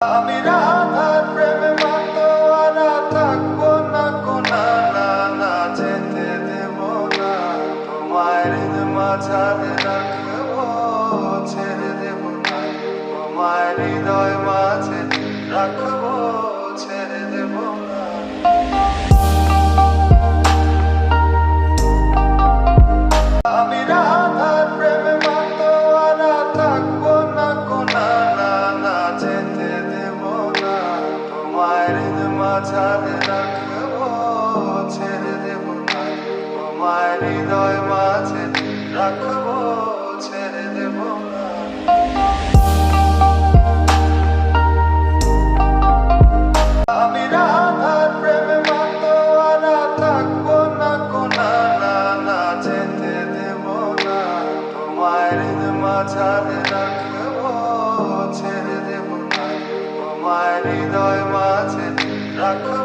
আমি রাধার প্রেমে মাতোয়ারা থাকবো না কোনা না না যেতে দেব না তোমার মাঝারে রাখবো ছেড়ে দেব না তোমার হৃদয় মাঝে রাখবো ছেড়ে দেব না আমি রাধার প্রেমে মাতোয়ারা থাকবো না কোনা না না যেতে দেব না তোমার মাঝারে রাখবো ছেড়ে দেব না তোমার হৃদয় মাঝে রাখবো ছেড়ে দেব না আমি রাধার প্রেমে মাতোয়ারা থাকবো না কোনা না না যেতে দেব না তোমার মাঝারে রাখবো ছেড়ে দেব না তোমার হৃদয় মাঝে রাখবো